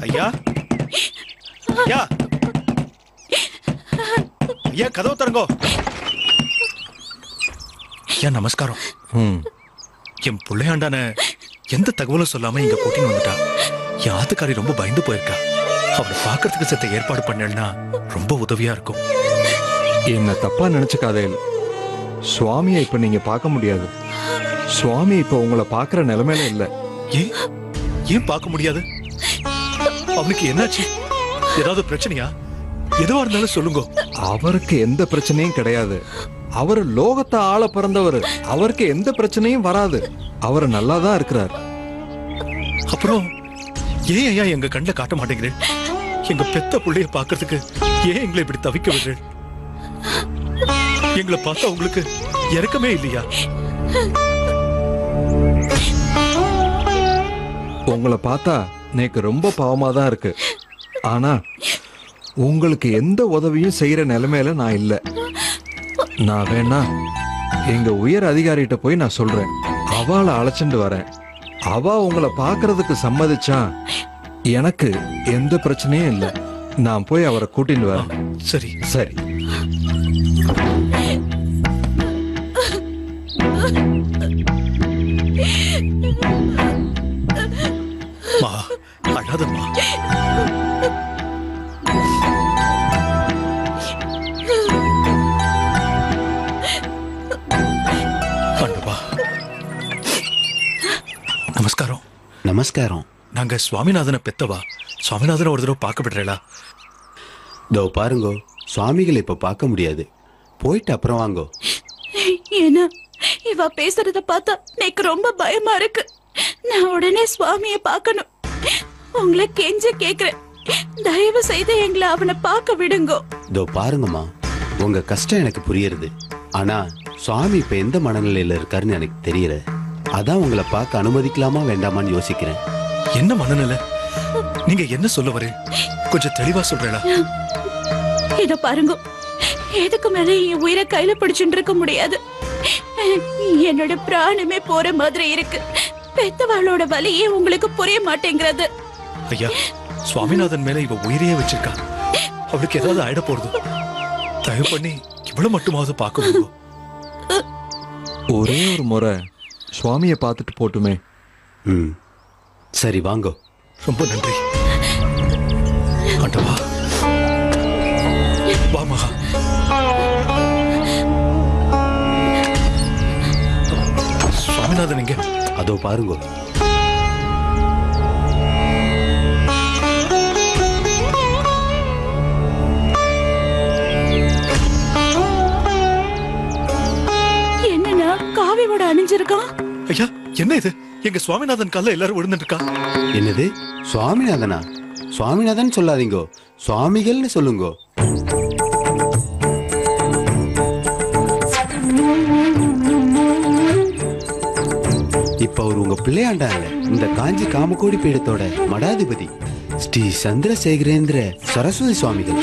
ஐயா ஐயா ஐயா, கதவு தரங்கோ. ஐயா நமஸ்காரம். என் பிள்ளையாண்டான எந்த தகவலும் சொல்லாம இங்க கூட்டின்னு வந்துட்டா. என் ஆத்துக்காரி ரொம்ப பயந்து போயிருக்கா. அவளை பாக்குறதுக்கு சத்த ஏற்பாடு பண்ணா ரொம்ப உதவியா இருக்கும். என்ன தப்பா நினைச்சுக்காதே. சுவாமியை இப்ப நீங்க பார்க்க முடியாது. சுவாமி இப்ப உங்களை பாக்குற நிலைமையில இல்ல. ஏன் ஏன் பார்க்க முடியாது? அவனுக்கு என்னாச்சு? ஏதாவது பிரச்சனையா? எதுவா இருந்தாலும் சொல்லுங்க. அவருக்கு எந்த பிரச்சனையும் கிடையாது. அவர் லோகத்தை ஆள பிறந்தவர். அவருக்கு எந்த பிரச்சனையும் வராது. அவர் நல்லாதான் இருக்கிறார். அப்புறம் ஏன் ஐயா எங்க கண்ணுல காட்ட மாட்டேங்கிறேன்? எங்க பெத்த பிள்ளைய பாக்குறதுக்கு ஏன் எங்களை இப்படி தவிக்க விடுறேன்? எங்களை பார்த்தா உங்களுக்கு இறக்கமே இல்லையா? உங்களை பார்த்தா எனக்கு ரொம்ப பாவமா தான் இருக்கு. ஆனா உங்களுக்கு எந்த உதவியும் செய்யற நிலைமையில நான் இல்ல. நான் வேணா எங்க உயர் அதிகாரிகிட்ட போய் நான் சொல்றேன். அவளை அழைச்சிட்டு வரேன். அவ உங்களை பாக்குறதுக்கு சம்மதிச்சா எனக்கு எந்த பிரச்சனையும் இல்லை. நான் போய் அவரை கூட்டிட்டு வரேன். சரி சரி. மா, அழாதம்மா. நமஸ்காரம். நமஸ்காரம். நாங்க சுவாமிநாதனை பெத்தவா. சுவாமிநாதனை ஒரு தடவை பார்க்க விடுறா? இதோ பாருங்கோ, சுவாமிகளை இப்ப பார்க்க முடியாது. போயிட்டு அப்புறம் வாங்கோ. ஏன்னா இவ பேசுறத பார்த்தா எனக்கு ரொம்ப பயமா இருக்கு. நான் உடனே சுவாமிய பார்க்கணும். உங்களை கெஞ்ச கேக்குறேன், தயவு செய்து எங்களை அவனை பார்க்க விடுங்கோ. இதோ பாருங்கம்மா, உங்க கஷ்டம் எனக்கு புரியுது. ஆனா சுவாமி இப்ப எந்த மனநிலையில இருக்காருன்னு எனக்கு தெரியல. அதான் உங்களை பார்க்க அனுமதிக்கலாமா வேண்டாமான்னு யோசிக்கிறேன். என்ன மனநிலை? நீங்க என்ன சொல்ல வரீங்க? கொஞ்சம் தெளிவா சொல்றா. இத பாருங்க, எதுக்கு மேல என் உயிரை கையில பிடிச்சுட்டு இருக்க முடியாது. என்னோட பிராணமே போற மாதிரி இருக்கு. பெத்தவாளோட வலியே உங்களுக்கு புரிய மாட்டேங்கிறது. ஐயா, சுவாமிநாதன் மேல இவ உயிரையே வச்சிருக்கா. அவளுக்கு ஏதாவது ஆயிட போறது. தயவு பண்ணி இவ்வளவு மட்டுமாவது பார்க்க முடியும். ஒரே ஒரு முறை சுவாமியை பார்த்துட்டு போட்டுமே. சரி வாங்கோ. ரொம்ப நன்றி ஆண்டவா. வா மகா. சுவாமிநாதன் எங்க? அதோ பாருங்கோ. என்னன்னா காவியோட அணிஞ்சிருக்கான். ஐயா, என்ன இது? எங்க சுவாமிநாதன் கால்ல எல்லாரும் விழுந்துட்டு இருக்கா. என்னது? சுவாமிநாதனா? சுவாமிநாதன் சொல்லாதீங்கோ, சுவாமிகள்னு சொல்லுங்கோ. இப்ப அவர் உங்க பிள்ளையாண்டா இல்ல, இந்த காஞ்சி காமகோடி பீடத்தோட மடாதிபதி ஸ்ரீ சந்திரசேகரேந்திர சரஸ்வதி சுவாமிகள்.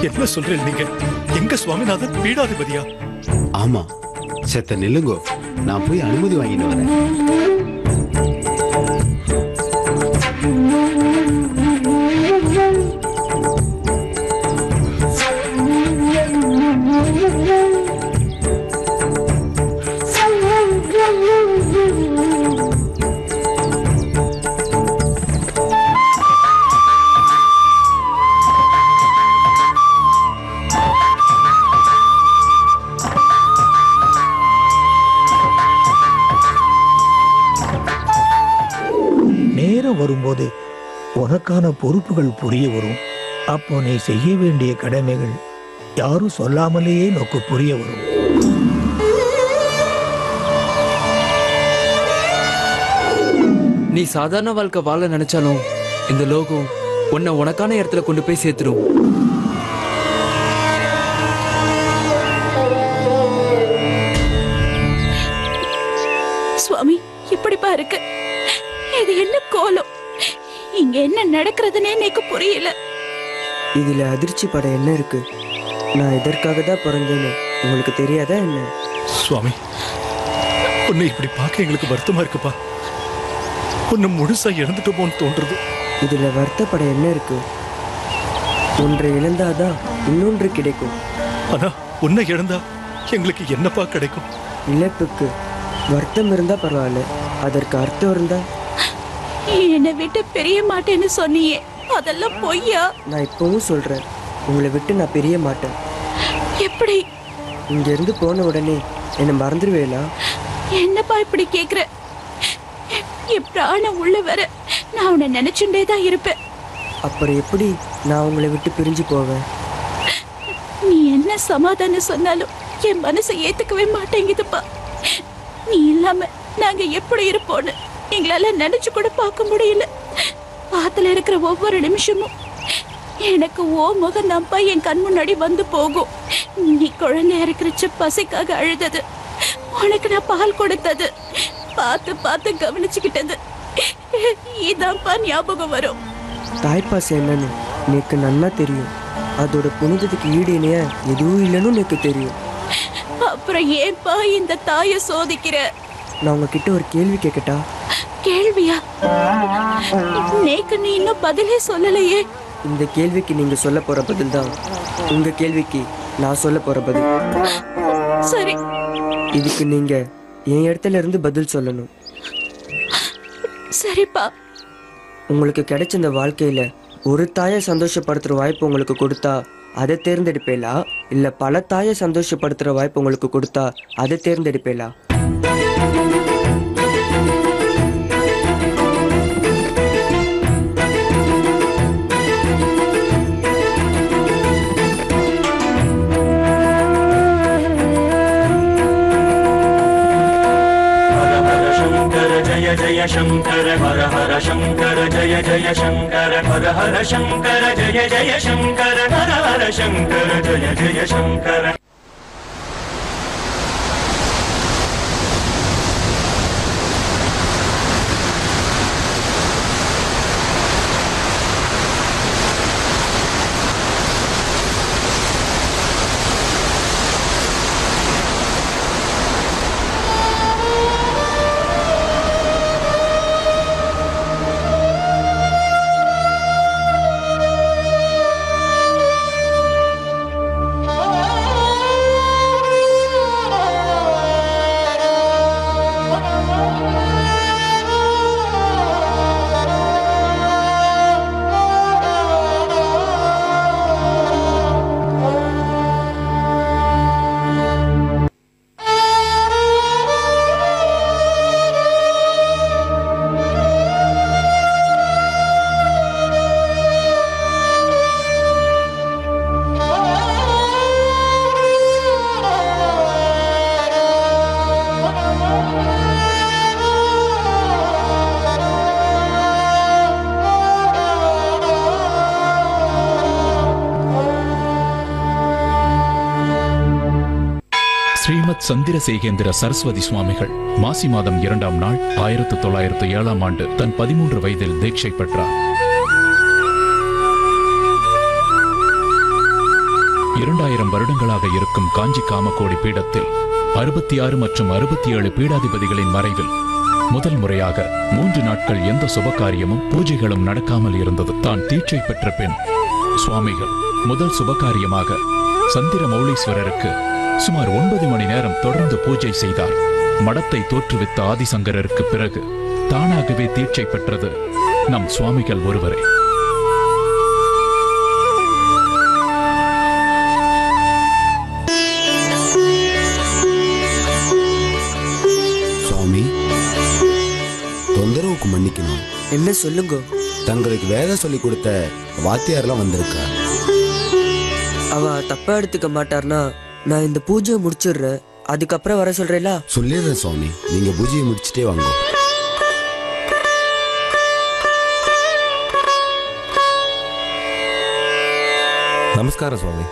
என்ன சொல்றீங்க நீங்க? எங்க சுவாமிநாதன் பீடாதிபதியா? ஆமா. செத்த நில்லுங்கோ, நான் போய் அனுமதி வாங்கிட்டு வரேன். வரும்போது உனக்கான பொறுப்புகள் புரிய வரும். அப்போ நீ செய்ய வேண்டிய கடமைகள் யாரும் சொல்லாமலேயே நோக்கு புரிய வரும். நீ சாதாரண வாழ்க்கை வாழ நினைச்சாலும் இந்த லோகம் உன்னை உனக்கான இடத்துல கொண்டு போய் சேர்த்துடும். சுவாமி, இப்படிப்பா இருக்கு. இது என்ன கோலம்? இங்க என்ன நடக்கிறதுனே எனக்கு புரியல. இதுல அதிர்ச்சி பட என்ன இருக்கு? நான் இதற்காக தான் பிறந்தேன்னு உங்களுக்கு தெரியாதா என்ன? சுவாமி, உன்னை இப்படி பார்க்க எங்களுக்கு வருத்தமா இருக்குப்பா. உன்னை முழுசா இழந்துட்டோமோன்னு தோன்றுது. இதுல வருத்தப்பட என்ன இருக்கு? ஒன்றை இழந்தாதான் இன்னொன்று கிடைக்கும். ஆனா உன்னை இழந்தா எங்களுக்கு என்னப்பா கிடைக்கும்? இழப்புக்கு வருத்தம் இருந்தா பரவாயில்ல, அதற்கு அர்த்தம் இருந்தா. என்னை விட்டு பிரிய மாட்டேன்னு சொன்னியே, அதெல்லாம் பொய்யா? நான் இப்பவும் சொல்றேன், உங்களை விட்டு நான் பிரிய மாட்டேன். எப்படி? இங்க இருந்து போன உடனே என்னை மறந்துடுவேலா? என்னப்பா இப்படி கேக்குற? என் பிராணம் உள்ள வர நான் உன்னை நினைச்சுட்டே தான் இருப்பேன். அப்புறம் எப்படி நான் உங்களை விட்டு பிரிஞ்சு போவேன்? நீ என்ன சமாதானம் சொன்னாலும் என் மனசை ஏத்துக்கவே மாட்டேங்குதுப்பா. நீ இல்லாம நாங்க எப்படி இருப்போன்னு எங்களால நினைச்சு கூட பார்க்க முடியல. ஆத்துல இருக்கிற ஒவ்வொரு நிமிஷமும் எனக்கு ஓ முகம் தான்ப்பா என் கண் முன்னாடி வந்து போகும். நீ குழந்தை இருக்கிறச்ச பசிக்காக அழுதது, உனக்கு நான் பால் கொடுத்தது, பார்த்து பார்த்து கவனிச்சுக்கிட்டது, இதான்ப்பா ஞாபகம் வரும். தாய்ப்பாசம் என்னன்னு எனக்கு நன்னா தெரியும். அதோட புனிதத்துக்கு ஈடு இணைய எதுவும் இல்லைன்னு எனக்கு தெரியும். அப்புறம் ஏன்பா இந்த தாயை சோதிக்கிற? நான் உங்ககிட்ட ஒரு கேள்வி கேட்கட்டா? கேள்வியா? நேக்கு நீ இன்னும் பதிலே சொல்லலையே. இந்த கேள்விக்கு நீங்க சொல்ல போற பதில் தான் உங்க கேள்விக்கு நான் சொல்ல போற பதில். சரி, இதுக்கு நீங்க என் இடத்துல இருந்து பதில் சொல்லணும். சரிப்பா. உங்களுக்கு கிடைச்ச இந்த வாழ்க்கையில ஒரு தாயை சந்தோஷப்படுத்துற வாய்ப்பு உங்களுக்கு கொடுத்தா அதை தேர்ந்தெடுப்பேலா, இல்ல பல தாயை சந்தோஷப்படுத்துற வாய்ப்பு உங்களுக்கு கொடுத்தா அதை தேர்ந்தெடுப்பேலா? जय शंकर हर हर शंकर जय जय शंकर हर हर शंकर जय जय शंकर हर हर शंकर जय जय शंकर. ஸ்ரீமத் சந்திரசேகேந்திர சரஸ்வதி சுவாமிகள் மாசி மாதம் 2ஆம் நாள் 1907ஆம் ஆண்டு தன் 13 வயதில் தீட்சை பெற்றார். 2000 வருடங்களாக இருக்கும் காஞ்சி காமகோடி பீடத்தில் 66 மற்றும் 67 பீடாதிபதிகளின் மறைவில் முதல் முறையாக 3 நாட்கள் எந்த சுபகாரியமும் பூஜைகளும் நடக்காமல் இருந்தது. தான் தீட்சை பெற்ற பின் சுவாமிகள் முதல் சுபகாரியமாக சந்திர மௌலீஸ்வரருக்கு சுமார் 9 மணி நேரம் தொடர்ந்து பூஜை செய்தார். மடத்தை தோற்றுவித்த ஆதிசங்கரருக்கு பிறகு தானாகவே தீட்சை பெற்றது நம் சுவாமிகள் ஒருவரே. சுவாமி, தொந்தரவுக்கு மன்னிக்கணும். என்ன சொல்லுங்க? தங்களுக்கு வேலை சொல்லி கொடுத்த வாத்தியாரெல்லாம் வந்திருக்கா? அவ தப்பா எடுத்துக்க மாட்டார்னா நான் இந்த பூஜையை முடிச்சிடுறேன், அதுக்கப்புறம் வர சொல்றேங்களா? சொல்லிடுறேன் சுவாமி, நீங்க பூஜையை முடிச்சுட்டே வாங்க. நமஸ்காரம் சுவாமி.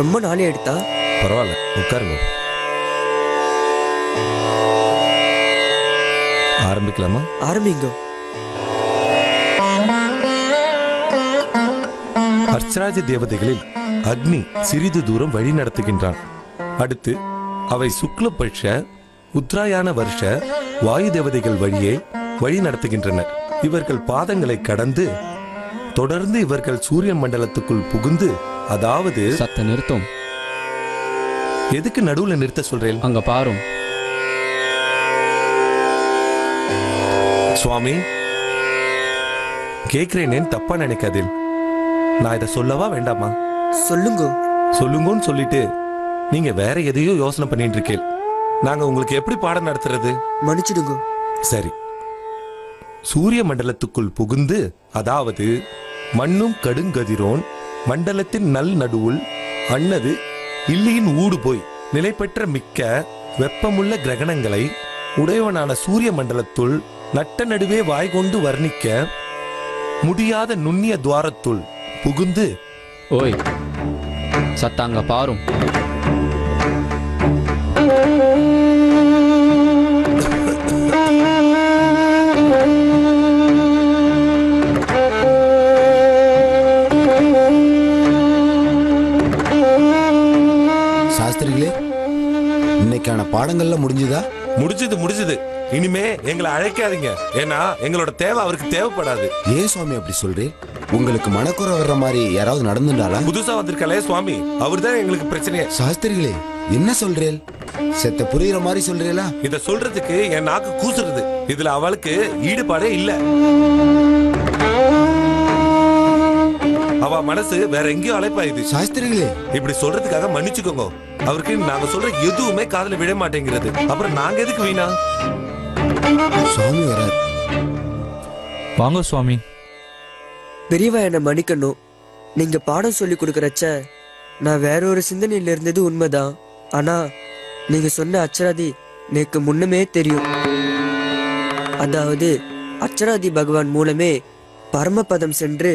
ரொம்ப நாளே எடுத்தா? பரவாயில்ல, உட்காருங்க. ஆரம்பிக்கலாமா? ஆரம்பிங்க. அர்ச்சராஜ தேவதைகளில் அக்னி சிறிது தூரம் வழி நடத்துகின்றான். அடுத்து அவை சுக்லபட்ச உத்தராயண வருஷ வாயு தேவதைகள் வழியே வழி நடத்துகின்றனர். இவர்கள் பாதங்களை கடந்து தொடர்ந்து இவர்கள் சூரிய மண்டலத்துக்குள் புகுந்து, அதாவது சத்த நிறுத்தம். எதுக்கு நடுவுல நிறுத்த சொல்றேன்? அங்க பாரும். சுவாமி, கேக்குறேனேன்னு தப்பா நினைக்காதீர். நான் இதை சொல்லவா வேண்டாமா? சொல்லுங்க. சொல்லுங்கன்னு சொல்லிட்டு நீங்க வேற எதையோ யோசனை பண்ணிட்டு இருக்கேன். நாங்க உங்களுக்கு எப்படி பாடம் நடத்துறது? மன்னிச்சிடுங்க. சரி. சூரிய மண்டலத்துக்குள் புகுந்து, அதாவது மண்ணும் கடுங்கதிரோன் மண்டலத்தின் நல் நடுவுள் அன்னது இல்லியின் ஊடு போய் நிலை பெற்ற மிக்க வெப்பமுள்ள கிரகணங்களை உடையவனான சூரிய மண்டலத்துள் நட்ட நடுவே வாய்கொண்டு வர்ணிக்க முடியாத நுண்ணிய துவாரத்துள் புகுந்து. ஓய், சத்தாங்க பாரும். சாஸ்திரிகளே, இன்னைக்கான பாடங்கள்ல முடிஞ்சுதா? முடிஞ்சது. இனிமே எங்களை அழைக்காதீங்க. ஏன்னா எங்களோட தேவை அவருக்கு தேவைப்படாது. ஏன் சுவாமி அப்படி சொல்றேன்? உங்களுக்கு மனக்குறை வர்ற மாதிரி யாராவது நடந்துட்டாளா? புதுசா வந்திருக்காளே சுவாமி, அவர்தான் எங்களுக்கு பிரச்சனையே. சாஸ்திரிகளே, என்ன சொல்றேன்? செத்த புரியுற மாதிரி சொல்றீங்களா? இத சொல்றதுக்கு என் நாக்கு கூசுறது. இதுல அவளுக்கு ஈடுபாடே இல்ல. அவ மனசு வேற எங்கேயோ அழைப்பாயுது. சாஸ்திரிகளே, இப்படி சொல்றதுக்காக மன்னிச்சுக்கோங்க. அவருக்கு நாங்க சொல்ற எதுவுமே காதுல விட மாட்டேங்கிறது. அப்புறம் நாங்க எதுக்கு வீணா? சுவாமி வரார். வாங்க சுவாமி. பெரியவா, என்ன மன்னிக்கணும். நீங்க பாடம் சொல்லி கொடுக்கறச்ச நான் வேற ஒரு சிந்தனையில இருந்தது உண்மைதான். ஆனா நீங்க சொன்ன அச்சராதி எனக்கு முன்னமே தெரியும். அதாவது அச்சராதி பகவான் மூலமே பரமபதம் சென்று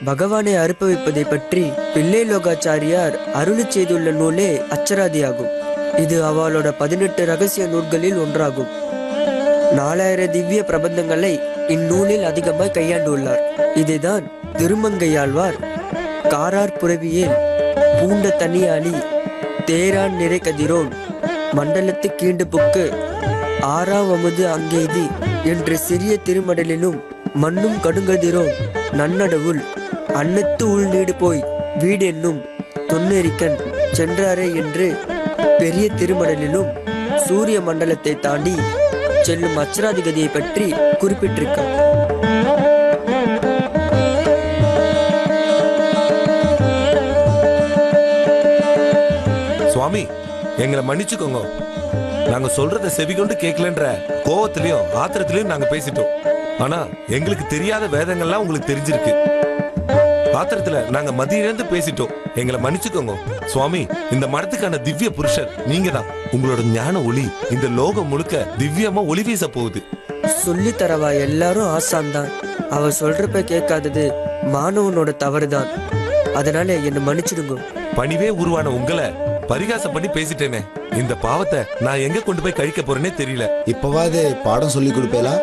பகவானை அனுபவிப்பதை பற்றி பிள்ளை லோகாச்சாரியார் அருளி செய்துள்ள நூலே அச்சராதியாகும். இது அவளோட 18 ரகசிய நூல்களில் ஒன்றாகும். 4000 திவ்ய பிரபந்தங்களை இந்நூலில் அதிகமாய் கையாண்டுள்ளார். இதைதான் திருமங்கையாழ்வார் காரார் புரவியேல் பூண்ட தனியாளி தேரான் நிறை கதிரோன் மண்டலத்து கீண்டு புக்கு ஆறாவமுது அங்கேதி என்ற சிறிய திருமடலிலும் மண்ணும் கடுங்கதிரோன் நன்னடவுள் அன்னத்து உள் நீடு போய் வீடென்னும் தொன்னெறிக்கன் சென்றாரே என்று பெரிய திருமடலிலும் சூரிய மண்டலத்தை தாண்டி செல்லும் அச்சராதிகதியை பற்றி குறிப்பிட்டிருக்கார். சுவாமி, எங்களை மன்னிச்சுக்கோங்க. நாங்க சொல்றத செவிகொண்டு கேட்கலன்ற கோவத்திலையும் ஆத்திரத்திலையும் நாங்க பேசிட்டோம். ஆனா எங்களுக்கு தெரியாத வேதங்கள்லாம் உங்களுக்கு தெரிஞ்சிருக்கு. ஆத்திரத்துல நாங்க மதியிலிருந்து பேசிட்டோம். எங்களை மன்னிச்சுக்கோங்க சுவாமி. இந்த மரத்துக்கான திவ்ய புருஷர் நீங்க தான். உங்களோட ஞான ஒளி இந்த லோகம் முழுக்க திவ்யமா ஒளி வீச போகுது. சொல்லி தரவா எல்லாரும் ஆசான் தான். அவ சொல்றப்ப கேட்காதது மாணவனோட தவறுதான். அதனால என்ன மன்னிச்சிடுங்க. பணிவே உருவான உங்களை பரிகாசம் பண்ணி பேசிட்டேனே. இந்த பாவத்தை நான் எங்க கொண்டு போய் கழிக்க போறேனே தெரியல. இப்பவாது பாடம் சொல்லி கொடுப்பேலா?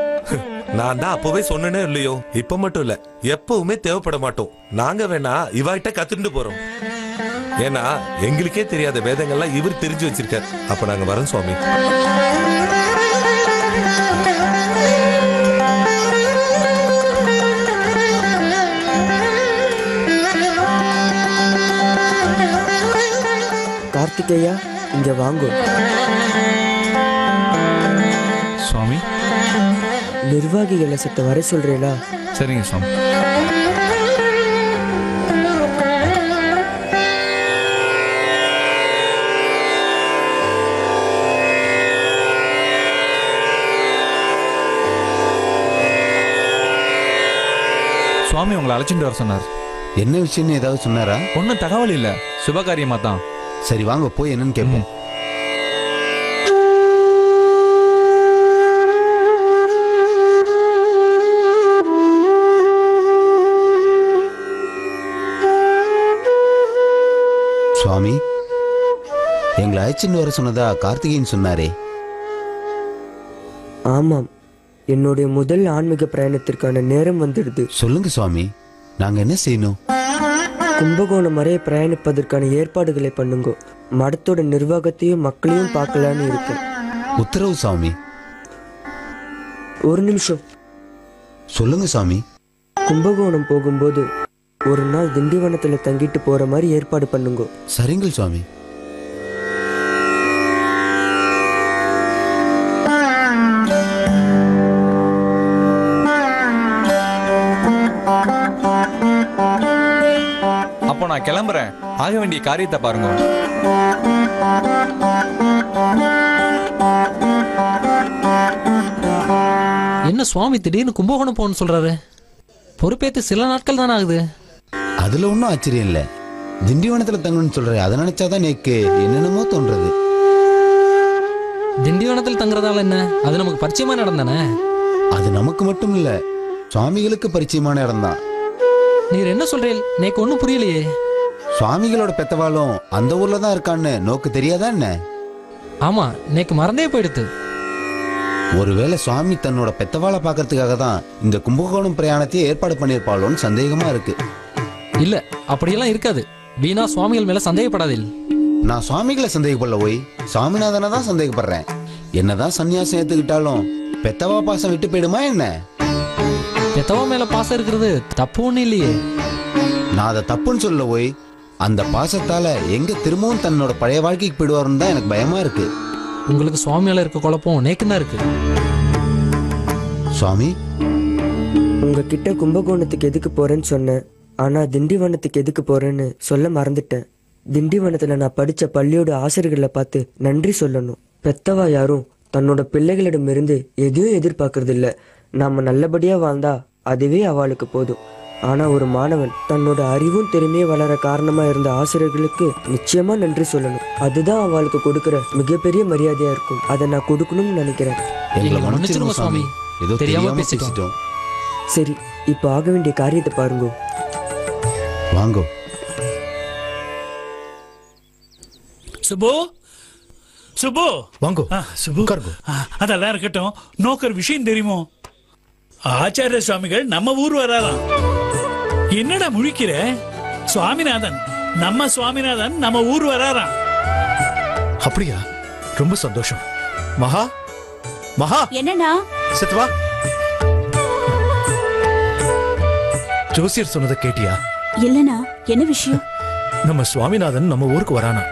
நான் தான் அப்பவே சொன்னேனே இல்லையோ. இப்ப மட்டும் இல்ல, எப்பவுமே தேவைப்பட மாட்டோம். நாங்க வேணா இவாகிட்ட கத்துட்டு போறோம். ஏன்னா எங்களுக்கே தெரியாத வேதங்கள்லாம் இவர் தெரிஞ்சு வச்சிருக்கார். அப்ப நாங்க வரோம் சுவாமி. கார்த்திகேயா, இங்க வாங்கோ. சுவாமி, நிர்வாகிகளை சத்த வர சொல்றேனா? சரிங்க சுவாமி. சுவாமி உங்களை அழைச்சிட்டு வர சொன்னார். என்ன விஷயம்னு ஏதாவது சொன்னாரா? ஒன்னும் தகவல் இல்ல, சுபகாரியமா தான். சரி வாங்க போய் என்னன்னு கேட்போம். சுவாமி, எங்களை அழைச்சின்னு வர சொன்னதா கார்த்திகேயன் சொன்னாரே. ஆமாம், என்னுடைய முதல் ஆன்மீக பிரயாணத்திற்கான நேரம் வந்துடுது. சொல்லுங்க சுவாமி, நாங்க என்ன செய்யணும்? கும்பகோணம் வரை பிரயாணிப்பதற்கான ஏற்பாடுகளை பண்ணுங்க. மடத்தோட நிர்வாகத்தையும் மக்களையும் பார்க்கலான்னு இருக்கேன். உத்தரவு சுவாமி. ஒரு நிமிஷம். சொல்லுங்க சுவாமி. கும்பகோணம் போகும்போது ஒரு நாள் திண்டிவனத்துல தங்கிட்டு போற மாதிரி ஏற்பாடு பண்ணுங்க. சரிங்க சுவாமி. அப்போ நான் கிளம்புறேன். ஆக வேண்டிய காரியத்தை பாருங்க. என்ன சுவாமி திடீர்னு கும்பகோணம் போகணும்னு சொல்றாரு? பொறுப்பேற்று சில நாட்கள் தானே ஆகுது. அதுல ஒன்றும் ஆச்சரியம் இல்லை. திண்டிவனத்துல தங்கணும்னு சொல்றேன். அதை நினைச்சாதான் எனக்கு என்னென்னமோ தோன்றது. திண்டிவனத்தில் தங்குறதால என்ன? அது நமக்கு பரிச்சயமான இடம் தானே. அது நமக்கு மட்டும் இல்ல, சுவாமிகளுக்கு பரிச்சயமான இடம் தான். நீர் என்ன சொல்றீங்க? எனக்கு ஒன்றும் புரியலையே. சுவாமிகளோட பெத்தவாளும் அந்த ஊர்ல தான் இருக்கான்னு நோக்கு தெரியாதா என்ன? ஆமா, நேக்கு மறந்தே போயிடுது. ஒருவேளை சுவாமி தன்னோட பெத்தவாளை பாக்கிறதுக்காக தான் இந்த கும்பகோணம் பிரயாணத்தையே ஏற்பாடு பண்ணிருப்பாளோன்னு சந்தேகமா இருக்கு. இல்ல, அப்படியெல்லாம் இருக்காது. வீணா சுவாமிகள் மேல சந்தேகப்படாதே. நான் சுவாமிகளை சந்தேகப்படல, போய் சுவாமிநாதனை தான் சந்தேகப்படுறேன். என்னதான் சன்னியாசம் ஏத்துக்கிட்டாலும் பெத்தவா பாசம் விட்டு போயிடுமா என்ன? பெத்தவா மேல பாசம் இருக்கிறது தப்பு ஒண்ணு இல்லையே. நான் அதை தப்புன்னு சொல்ல, போய் அந்த பாசத்தால எங்க திரும்பவும் தன்னோட பழைய வாழ்க்கைக்கு போயிடுவாருன்னு தான் எனக்கு பயமா இருக்கு. உங்களுக்கு சுவாமியால இருக்க குழப்பம் நேக்குதான் இருக்கு. சுவாமி, உங்ககிட்ட கும்பகோணத்துக்கு எதுக்கு போறேன்னு சொன்னேன். ஆனா திண்டிவனத்துக்கு எதுக்கு போறேன்னு சொல்ல மறந்துட்டேன். திண்டிவனத்துல நான் படிச்ச பள்ளியோட ஆசிரியர்களை பார்த்து நன்றி சொல்லணும். பெத்தவா யாரும் தன்னோட பிள்ளைகளிடமிருந்து எதையும் எதிர்பார்க்கறது இல்ல. நாம நல்லபடியா வாழ்ந்தா அதுவே அவளுக்கு போதும். ஆனா ஒரு மாணவன் தன்னோட அறிவும் திறமையும் வளர காரணமா இருந்த ஆசிரியர்களுக்கு நிச்சயமா நன்றி சொல்லணும். அதுதான் அவளுக்கு கொடுக்கிற மிகப்பெரிய மரியாதையா இருக்கும். அதை நான் கொடுக்கணும்னு நினைக்கிறேன். சுவாமி, தெரியாம பேசிட்டோம். சரி, இப்ப ஆக வேண்டிய காரியத்தை பாருங்க. வாங்கோ. சுபு, சுபு வாங்கோ. சுபு, அதெல்லாம் இருக்கட்டும். நோக்கர் விஷயம் தெரியுமோ? ஆச்சாரிய சுவாமிகள் நம்ம ஊர் வராராம். என்னடா முழிக்கிற? சுவாமிநாதன், நம்ம சுவாமிநாதன் நம்ம ஊர் வராராம். அப்படியா? ரொம்ப சந்தோஷம். மகா, மகா, என்னன்னா சத்வா, ஜோசியர் சொன்னதை கேட்டியா? இல்லனா, என்ன விஷயம்? நம்ம சுவாமிநாதன் நம்ம ஊருக்கு வரானா.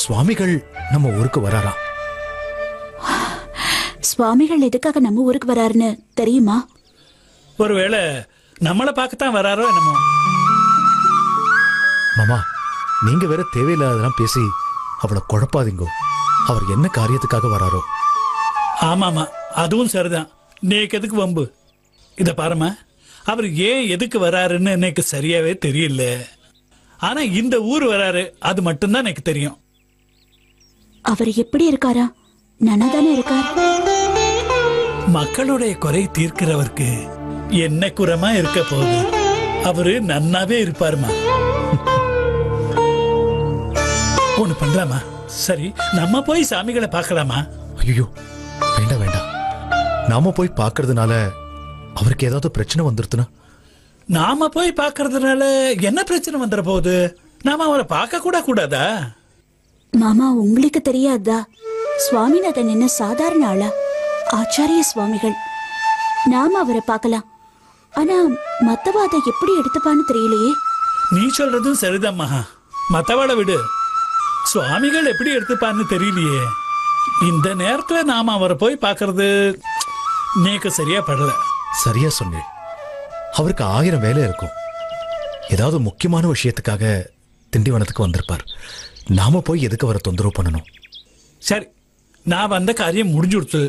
சுவாமிகள் நம்ம ஊருக்கு வராராம். சுவாமிகள் எதுக்காக நம்ம ஊருக்கு வராருன்னு தெரியுமா? ஒருவேளை நம்மளை பார்க்கத்தான் வராரோ என்னமோ. மாமா, நீங்க வேற தேவையில்லாதெல்லாம் பேசி அவளை குழப்பாதீங்கோ. அவர் என்ன காரியத்துக்காக வராரோ? ஆமாமா, அதுவும் சரிதான். நேக்கு எதுக்கு வம்பு? இத பாருமா, அவர் ஏன் எதுக்கு வராருன்னு எனக்கு சரியாவே தெரியல. ஆனா இந்த ஊர் வராரு, அது மட்டும்தான் எனக்கு தெரியும். அவர் எப்படி இருக்காரா? நன்னாதானே இருக்கார். மக்களுடைய குறை தீர்க்கிறவருக்கு என்ன குறமா இருக்க போகுது? அவரு நன்னாவே இருப்பாருமா. ஒண்ணு பண்ணலாமா? சரி, நம்ம போய் சாமிகளை பார்க்கலாமா? ஐயோ, வேண்டாம் வேண்டாம். நாம போய் பார்க்கறதுனால அவருக்கு ஏதாவது பிரச்சனை வந்துருத்துனா? நாம போய் பார்க்கறதுனால என்ன பிரச்சனை வந்துட போகுது? நாம அவரை பார்க்க கூட கூடாதா? மாமா, உங்களுக்கு தெரியாதா? சுவாமிநாதன் என்ன சாதாரண ஆளா? ஆச்சாரிய சுவாமிகள். நாம அவரை பார்க்கலாம். ஆனா மத்தவா அதை எப்படி எடுத்துப்பான்னு தெரியலையே. நீ சொல்றதும் சரிதான் மகா. மத்தவாளை விடு, சுவாமிகள் எப்படி எடுத்துப்பான்னு தெரியலையே. இந்த நேரத்துல நாம அவரை போய் பார்க்கறது நேக்கு சரியா படல. சரியா சொன்னேன். அவருக்கு 1000 வேலை இருக்கும். ஏதாவது முக்கியமான விஷயத்துக்காக திண்டிவனத்துக்கு வந்திருப்பார். நாம போய் எதுக்கு அவரை தொந்தரவு பண்ணணும்? சரி, நான் வந்த காரியம் முடிஞ்சு கொடுத்து.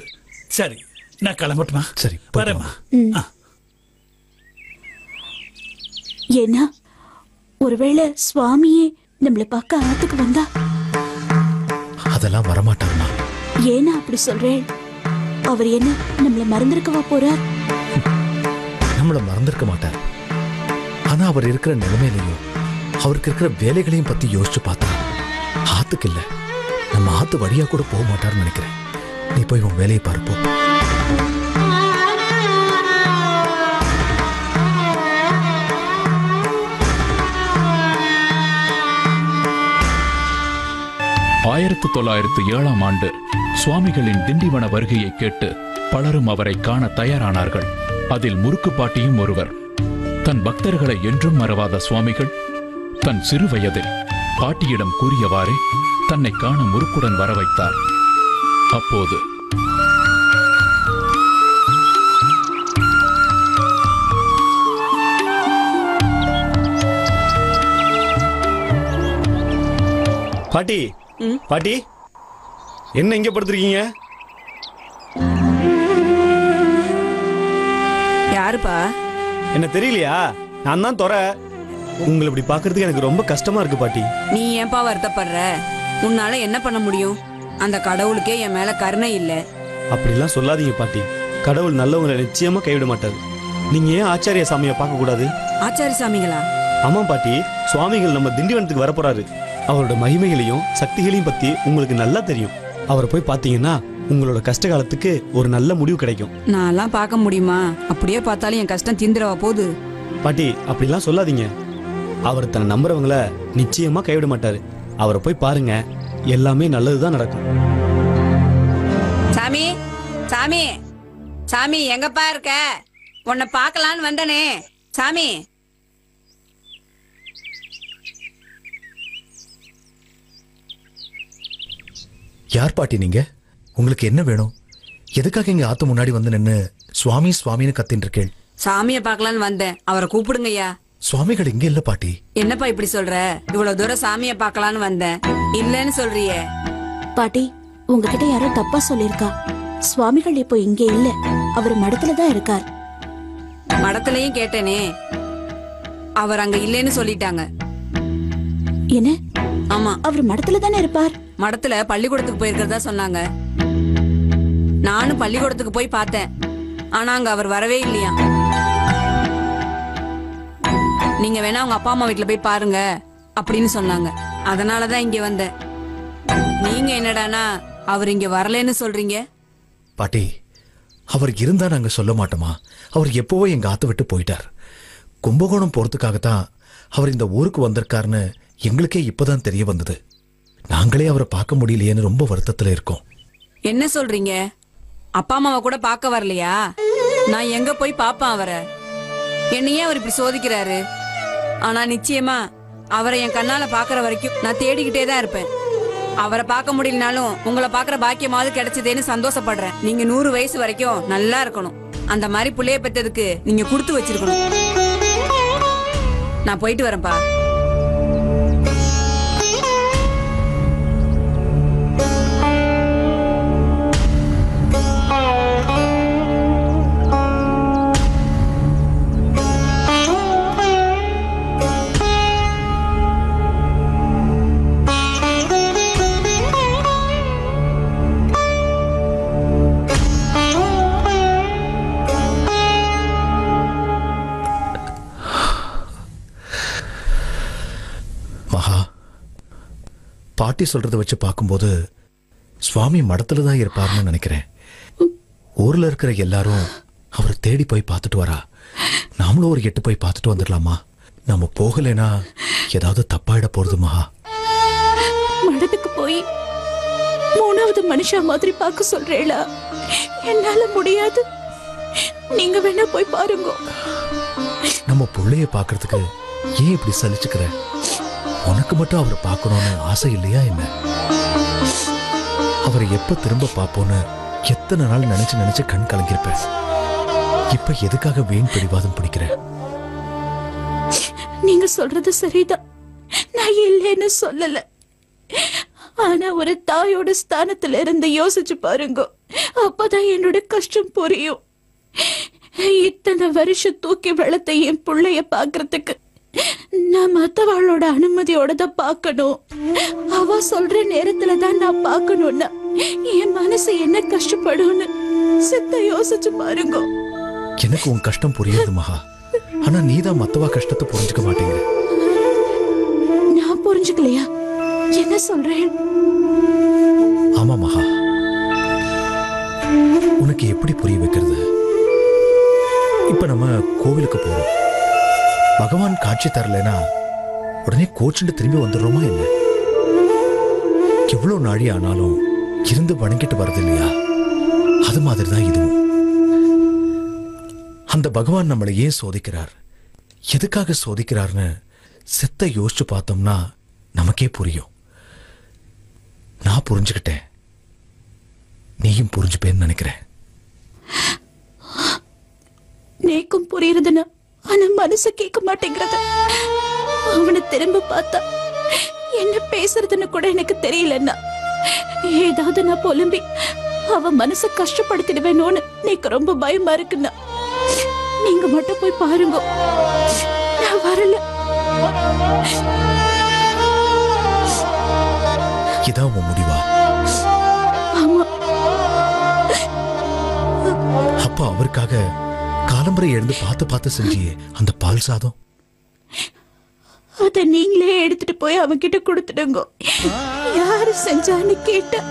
சரி, நான் கிளம்பட்டுமா? சரி, வரேம்மா. ஏன்னா ஒருவேளை சுவாமியே நம்மளை பார்க்க ஆத்துக்கு வந்தா? அதெல்லாம் வரமாட்டாருமா. ஏன்னா அப்படி சொல்றேன்? அவர் என்ன நம்மள மறந்திருக்கவா போறார்? நம்மள மறந்திருக்க மாட்டார். ஆனா அவர் இருக்கிற நிலைமையிலையும் அவருக்கு இருக்கிற வேலைகளையும் பத்தி யோசிச்சு பார்த்தா ஆத்துக்கு இல்ல, நம்ம ஆத்து வழியா கூட போக மாட்டார்னு நினைக்கிறேன். நீ போய் உன் வேலையை பார்ப்போ. ஆயிரத்து 1907 ஆண்டு சுவாமிகளின் திண்டிவன வருகையை கேட்டு பலரும் அவரை காண தயாரானார்கள். அதில் முறுக்கு பாட்டியும் ஒருவர். தன் பக்தர்களை என்றும் மறவாத சுவாமிகள் தன் சிறு வயதில் பாட்டியிடம் கூறியவாறே தன்னை காண முறுக்குடன் வர வைத்தார். அப்போது பாட்டி, பாட்டி, என்ன இங்க படுத்திருக்கீங்க? யாருப்பா? என்ன தெரியலையா? நான் தான் தொர. உங்களை இப்படி பாக்குறதுக்கு எனக்கு ரொம்ப கஷ்டமா இருக்கு பாட்டி. நீ ஏன்பா வருத்தப்படுற? உன்னால என்ன பண்ண முடியும்? அந்த கடவுளுக்கே என் மேல கருணை இல்ல. அப்படிலாம் சொல்லாதீங்க பாட்டி. கடவுள் நல்லவங்களை நிச்சயமா கைவிட மாட்டாரு. நீங்க ஏன் ஆச்சாரிய சாமியை பார்க்க கூடாது? ஆச்சாரிய சாமிகளா? ஆமா பாட்டி, சுவாமிகள் நம்ம திண்டிவனத்துக்கு வரப்போறாரு. அவரோட மகிமைகளையும் சக்திகளையும் பத்தி உங்களுக்கு நல்லா தெரியும். அவரை போய் பாத்தீங்கன்னா உங்களோட கஷ்ட காலத்துக்கு ஒரு நல்ல முடிவு கிடைக்கும். நான்லாம் பார்க்க முடியுமா? அப்படியே பார்த்தாலும் என் கஷ்டம் தீந்துடவா போகுது. பாட்டி, அப்படிலாம் சொல்லாதீங்க. அவர் தன்னை நம்புறவங்கள நிச்சயமா கைவிட மாட்டாரு. அவரை போய் பாருங்க, எல்லாமே நல்லதுதான் நடக்கும். சாமி, சாமி, சாமி, எங்கப்பா இருக்க? உன்னை பார்க்கலான்னு வந்தனே சாமி. யார் பாட்டி நீங்க? உங்களுக்கு என்ன வேணும்? எதுக்காக இங்க ஆத்து முன்னாடி வந்து நின்னு சுவாமி சுவாமின்னு கத்தின்னு இருக்கேள்? சாமியை பார்க்கலான்னு வந்தேன். அவரை கூப்பிடுங்கய்யா. சுவாமிகள் இங்க இல்ல பாட்டி. என்னப்பா இப்படி சொல்ற? இவ்வளவு தூரம் சாமியை பார்க்கலான்னு வந்தேன், இல்லன்னு சொல்றியே. பாட்டி, உங்ககிட்ட யாரோ தப்பா சொல்லிருக்கா. சுவாமிகள் இப்போ இங்கே இல்ல, அவர் மடத்துல தான் இருக்கார். மடத்துலயும் கேட்டேனே, அவர் அங்க இல்லன்னு சொல்லிட்டாங்க. என்ன? ஆமா, அவர் மடத்துல தானே இருப்பார். மடத்துல பள்ளிக்கூடத்துக்கு போயிருக்கிறதா சொன்னாங்க. நானும் பள்ளிக்கூடத்துக்கு போய் பார்த்தேன், ஆனா அங்க அவர் வரவே இல்லையா. நீங்க வேணா உங்க அப்பா அம்மா வீட்டுல போய் பாருங்க அப்படின்னு சொன்னாங்க. அதனாலதான் இங்க வந்தேன். நீங்க என்னடானா அவர் இங்க வரலன்னு சொல்றீங்க? பாட்டி, அவர் இருந்தா நாங்க சொல்ல மாட்டோமா? அவர் எப்பவோ எங்க ஆத்த விட்டு போயிட்டார். கும்பகோணம் போறதுக்காகத்தான் அவர் இந்த ஊருக்கு வந்திருக்காருன்னு எங்களுக்கே இப்பதான் தெரிய வந்தது. நாங்களே அவரை பார்க்க முடியலையேன்னு ரொம்ப வருத்தத்துல இருக்கோம். என்ன சொல்றீங்க? அப்பா அம்மாவை கூட பார்க்க வரலையா? நான் எங்க போய் பாப்பேன் அவரை? என்னையே அவர் இப்படி சோதிக்கிறாரு. ஆனா நிச்சயமா அவரை என் கண்ணால பாக்குற வரைக்கும் நான் தேடிக்கிட்டே தான் இருப்பேன். அவரை பார்க்க முடியலனாலும் உங்களை பாக்குற பாக்கியமாவது கிடைச்சதேன்னு சந்தோஷப்படுறேன். நீங்க 100 வயசு வரைக்கும் நல்லா இருக்கணும். அந்த மாதிரி புள்ளைய பெற்றதுக்கு நீங்க கொடுத்து வச்சிருக்கணும். நான் போயிட்டு வரேன்ப்பா. பாட்டி சொல்றத வச்சு பார்க்கும்போது சுவாமி மடத்துல தான் இருப்பாருன்னு நினைக்கிறேன். ஊர்ல இருக்கிற எல்லாரும் அவரை தேடி போய் பார்த்துட்டு வரா. நாமளும் ஒரு 8 போய் பார்த்துட்டு வந்துடலாமா? நம்ம போகலைன்னா ஏதாவது தப்பாயிட போறது மகா. மடத்துக்கு போய் 3வது மனுஷா மாதிரி பார்க்க சொல்றேளா? என்னால முடியாது. நீங்க வேணா போய் பாருங்க. நம்ம புள்ளைய பார்க்கறதுக்கு ஏன் இப்படி சலிச்சுக்கிற? உனக்கு மட்டும் அவரை பார்க்கணும்னு ஆசை இல்லையா என்ன? அவரை எப்ப திரும்ப பார்ப்போன்னு எத்தனை நாள் நினைச்சு கண் கலங்கிருப்பேன். இப்ப எதுக்காக வீண் பிடிவாதம் பிடிக்கிற? நீங்க சொல்றது சரிதான். நான் இல்லைன்னு சொல்லல. ஆனா ஒரு தாயோட ஸ்தானத்துல இருந்து யோசிச்சு பாருங்க. அப்பதான் என்னோட கஷ்டம் புரியும். இத்தனை வருஷம் தூக்கி வளர்த்த என் பிள்ளைய பாக்குறதுக்கு நான் மத்தவாளோட அனுமதியோட தான் பார்க்கணும். அவ சொல்ற நேரத்துல தான் நான் பார்க்கணும்னா என் மனசு என்ன கஷ்டப்படும்னு சித்த யோசிச்சு பாருங்க. எனக்கு உன் கஷ்டம் புரியாது மகா. ஆனா நீதான் மத்தவா கஷ்டத்தை புரிஞ்சுக்க மாட்டேங்க. நான் புரிஞ்சுக்கலையா? என்ன சொல்றேன்? ஆமா மகா, அவருக்கு எப்படி புரிய வைக்கிறது? இப்ப நம்ம கோவிலுக்கு போறோம். பகவான் காட்சி தரலைன்னா உடனே கோச்சுண்டு திரும்பி வந்துடுறோமா என்ன? எவ்வளவு நாழி ஆனாலும் இருந்து வணங்கிட்டு வருது இல்லையா? அது மாதிரிதான் இதுவும். அந்த பகவான் நம்மளை ஏன் சோதிக்கிறார், எதுக்காக சோதிக்கிறார்னு செத்த யோசிச்சு பார்த்தோம்னா நமக்கே புரியும். நான் புரிஞ்சுக்கிட்டேன், நீயும் புரிஞ்சுப்பேன்னு நினைக்கிறேன். நேக்கும் புரியுறதுன்னா ஆனா மனசு கேட்க மாட்டேங்கிறது. அவனை திரும்ப பார்த்தா என்ன பேசுறதுன்னு கூட எனக்கு தெரியலன்னா ஏதாவது நான் புலம்பி அவ மனசை கஷ்டப்படுத்திடுவேனோன்னு எனக்கு ரொம்ப பயமா இருக்குன்னா நீங்க மட்டும் போய் பாருங்க. நான் வரல. இதான் உன் முடிவா? ஆமா. அப்பா அவருக்காக காலம்பரை எழுந்து பார்த்து செஞ்சியே அந்த பால் சாதம், அத நீங்களே எடுத்துட்டு போய் அவன்கிட்ட கொடுத்துடுங்க. யாரு செஞ்சான்னு கேட்ட